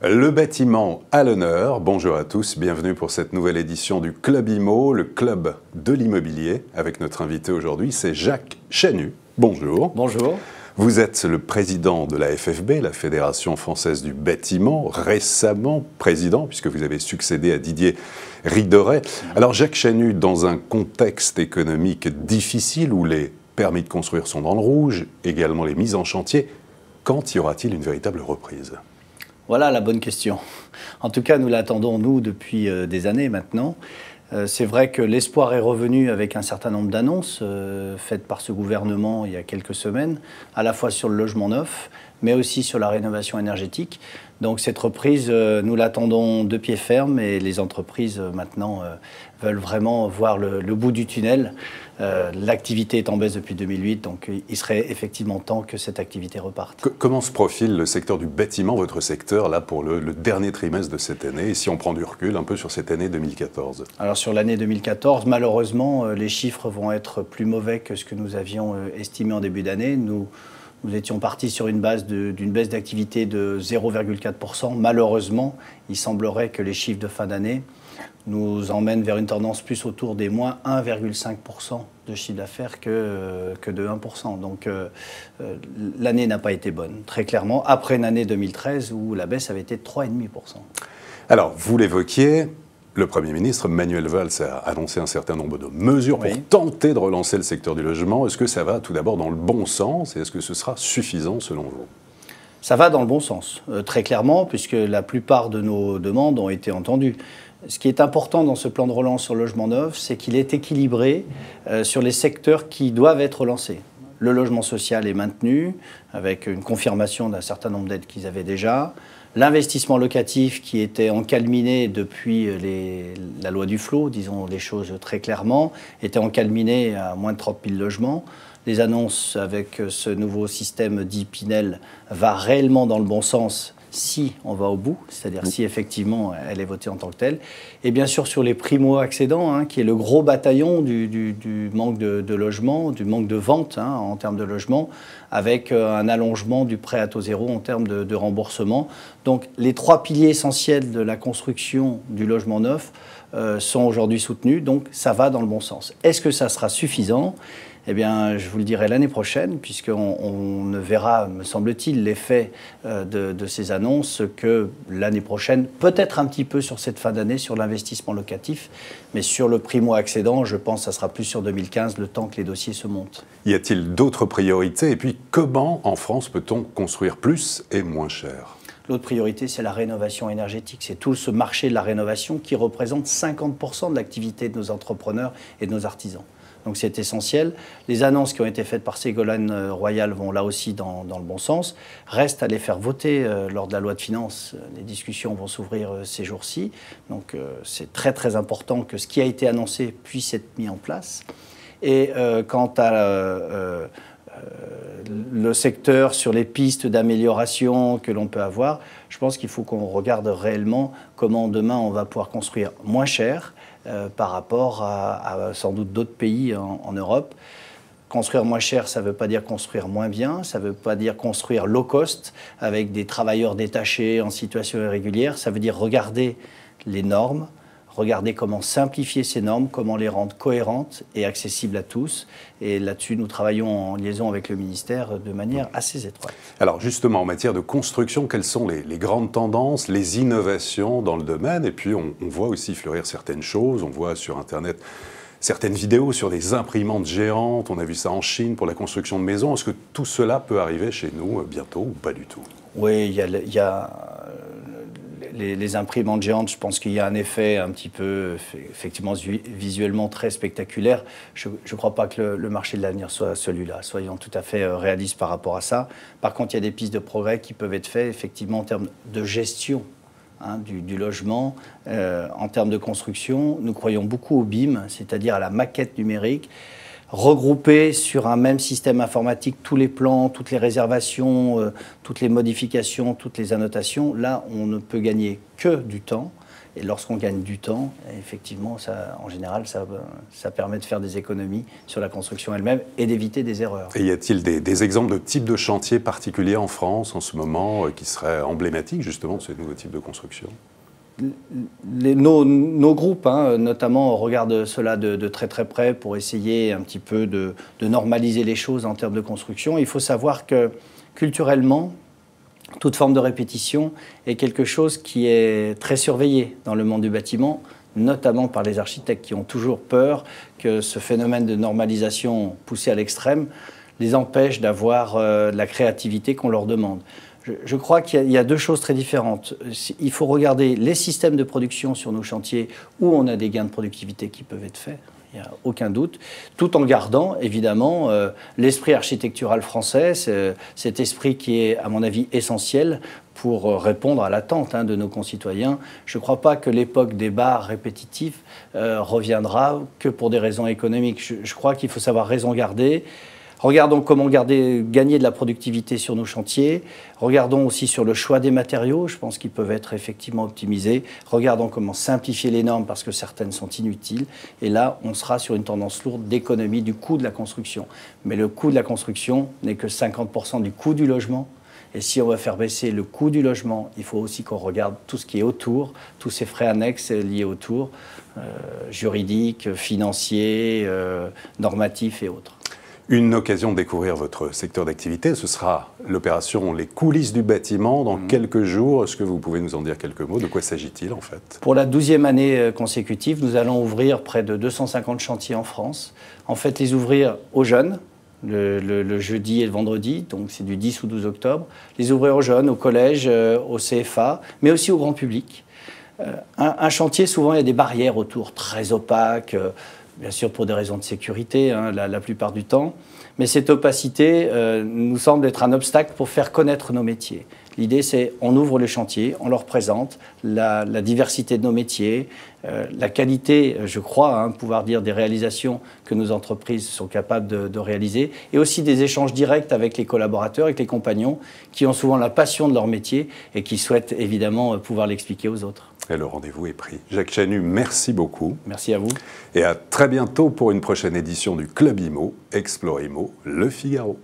Le bâtiment à l'honneur. Bonjour à tous, bienvenue pour cette nouvelle édition du Club IMO, le club de l'immobilier. Avec notre invité aujourd'hui, c'est Jacques Chenu. Bonjour. Bonjour. Vous êtes le président de la FFB, la Fédération Française du Bâtiment, récemment président, puisque vous avez succédé à Didier Rideret. Alors Jacques Chenu, dans un contexte économique difficile où les permis de construire sont dans le rouge, également les mises en chantier, quand y aura-t-il une véritable reprise ? Voilà la bonne question. En tout cas, nous l'attendons, nous, depuis des années maintenant. C'est vrai que l'espoir est revenu avec un certain nombre d'annonces faites par ce gouvernement il y a quelques semaines, à la fois sur le logement neuf, mais aussi sur la rénovation énergétique. Donc cette reprise, nous l'attendons de pied ferme et les entreprises maintenant veulent vraiment voir le bout du tunnel. L'activité est en baisse depuis 2008, donc il serait effectivement temps que cette activité reparte. Comment se profile le secteur du bâtiment, votre secteur, là, pour le dernier trimestre de cette année, et si on prend du recul un peu sur cette année 2014 ? Alors sur l'année 2014, malheureusement, les chiffres vont être plus mauvais que ce que nous avions estimé en début d'année. Nous étions partis sur une base d'une baisse d'activité de 0,4%. Malheureusement, il semblerait que les chiffres de fin d'année nous emmènent vers une tendance plus autour des moins 1,5% de chiffre d'affaires que de 1%. Donc l'année n'a pas été bonne, très clairement, après une année 2013 où la baisse avait été de 3,5%. Alors, vous l'évoquiez, le Premier ministre Manuel Valls a annoncé un certain nombre de mesures pour tenter de relancer le secteur du logement. Est-ce que ça va tout d'abord dans le bon sens et est-ce que ce sera suffisant selon vous ? Ça va dans le bon sens, très clairement, puisque la plupart de nos demandes ont été entendues. Ce qui est important dans ce plan de relance sur le logement neuf, c'est qu'il est équilibré sur les secteurs qui doivent être relancés. Le logement social est maintenu, avec une confirmation d'un certain nombre d'aides qu'ils avaient déjà. L'investissement locatif qui était encalminé depuis la loi Duflot, disons les choses très clairement, était encalminé à moins de 30 000 logements. Les annonces avec ce nouveau système dit Pinel va réellement dans le bon sens si on va au bout, c'est-à-dire si effectivement elle est votée en tant que telle. Et bien sûr sur les primo-accédants, qui est le gros bataillon du manque de logement, du manque de vente en termes de logement, avec un allongement du prêt à taux zéro en termes de remboursement. Donc les trois piliers essentiels de la construction du logement neuf sont aujourd'hui soutenus, donc ça va dans le bon sens. Est-ce que ça sera suffisant ? Eh bien, je vous le dirai l'année prochaine, puisqu'on ne verra, me semble-t-il, l'effet de ces annonces que l'année prochaine, peut-être un petit peu sur cette fin d'année, sur l'investissement locatif, mais sur le primo-accédant, je pense que ça sera plus sur 2015, le temps que les dossiers se montent. Y a-t-il d'autres priorités ? Et puis, comment, en France, peut-on construire plus et moins cher ? L'autre priorité, c'est la rénovation énergétique. C'est tout ce marché de la rénovation qui représente 50% de l'activité de nos entrepreneurs et de nos artisans. Donc c'est essentiel. Les annonces qui ont été faites par Ségolène Royal vont là aussi dans le bon sens. Reste à les faire voter lors de la loi de finances. Les discussions vont s'ouvrir ces jours-ci. Donc c'est très très important que ce qui a été annoncé puisse être mis en place. Et quant à le secteur sur les pistes d'amélioration que l'on peut avoir, je pense qu'il faut qu'on regarde réellement comment demain on va pouvoir construire moins cher par rapport à sans doute d'autres pays en Europe. Construire moins cher, ça ne veut pas dire construire moins bien, ça ne veut pas dire construire low cost avec des travailleurs détachés en situation irrégulière, ça veut dire regarder les normes, regarder comment simplifier ces normes, comment les rendre cohérentes et accessibles à tous. Et là-dessus, nous travaillons en liaison avec le ministère de manière assez étroite. Alors justement, en matière de construction, quelles sont les grandes tendances, les innovations dans le domaine ? Et puis on voit aussi fleurir certaines choses, on voit sur Internet certaines vidéos sur des imprimantes géantes, on a vu ça en Chine pour la construction de maisons. Est-ce que tout cela peut arriver chez nous bientôt ou pas du tout ? Oui, il y a les imprimantes géantes, je pense qu'il y a un effet un petit peu, effectivement, visuellement très spectaculaire. Je ne crois pas que le marché de l'avenir soit celui-là. Soyons tout à fait réalistes par rapport à ça. Par contre, il y a des pistes de progrès qui peuvent être faites, effectivement, en termes de gestion du logement. En termes de construction, nous croyons beaucoup au BIM, c'est-à-dire à la maquette numérique. Regrouper sur un même système informatique tous les plans, toutes les réservations, toutes les modifications, toutes les annotations, là, on ne peut gagner que du temps Et lorsqu'on gagne du temps, effectivement, en général, ça permet de faire des économies sur la construction elle-même et d'éviter des erreurs. Et y a-t-il des exemples de types de chantiers particuliers en France en ce moment qui seraient emblématiques justement de ce nouveau type de construction ? Nos groupes, notamment, regardent cela de très très près pour essayer un petit peu de normaliser les choses en termes de construction. Il faut savoir que culturellement, toute forme de répétition est quelque chose qui est très surveillé dans le monde du bâtiment, notamment par les architectes qui ont toujours peur que ce phénomène de normalisation poussé à l'extrême les empêche d'avoir la créativité qu'on leur demande. Je crois qu'il y a deux choses très différentes. Il faut regarder les systèmes de production sur nos chantiers où on a des gains de productivité qui peuvent être faits. Il n'y a aucun doute, tout en gardant évidemment l'esprit architectural français, cet esprit qui est à mon avis essentiel pour répondre à l'attente de nos concitoyens. Je ne crois pas que l'époque des bars répétitifs reviendra que pour des raisons économiques. Je crois qu'il faut savoir raison garder. Regardons comment gagner de la productivité sur nos chantiers. Regardons aussi sur le choix des matériaux. Je pense qu'ils peuvent être effectivement optimisés. Regardons comment simplifier les normes parce que certaines sont inutiles. Et là, on sera sur une tendance lourde d'économie du coût de la construction. Mais le coût de la construction n'est que 50% du coût du logement. Et si on veut faire baisser le coût du logement, il faut aussi qu'on regarde tout ce qui est autour, tous ces frais annexes liés autour, juridiques, financiers, normatifs et autres. Une occasion de découvrir votre secteur d'activité, ce sera l'opération Les coulisses du bâtiment dans quelques jours. Est-ce que vous pouvez nous en dire quelques mots? De quoi s'agit-il en fait? Pour la 12e année consécutive, nous allons ouvrir près de 250 chantiers en France. En fait, les ouvrir aux jeunes, le jeudi et le vendredi, donc c'est du 10 ou 12 octobre. Les ouvrir aux jeunes, au collège, au CFA, mais aussi au grand public. Un chantier, souvent, il y a des barrières autour, très opaques, bien sûr pour des raisons de sécurité, la plupart du temps. Mais cette opacité nous semble être un obstacle pour faire connaître nos métiers. L'idée, c'est on ouvre le chantier, on leur présente la diversité de nos métiers, la qualité, je crois, pouvoir dire des réalisations que nos entreprises sont capables de réaliser, et aussi des échanges directs avec les collaborateurs, avec les compagnons, qui ont souvent la passion de leur métier et qui souhaitent évidemment pouvoir l'expliquer aux autres. Et le rendez-vous est pris. Jacques Chanu, merci beaucoup. Merci à vous. Et à très bientôt pour une prochaine édition du Club Imo, Explore Imo, Le Figaro.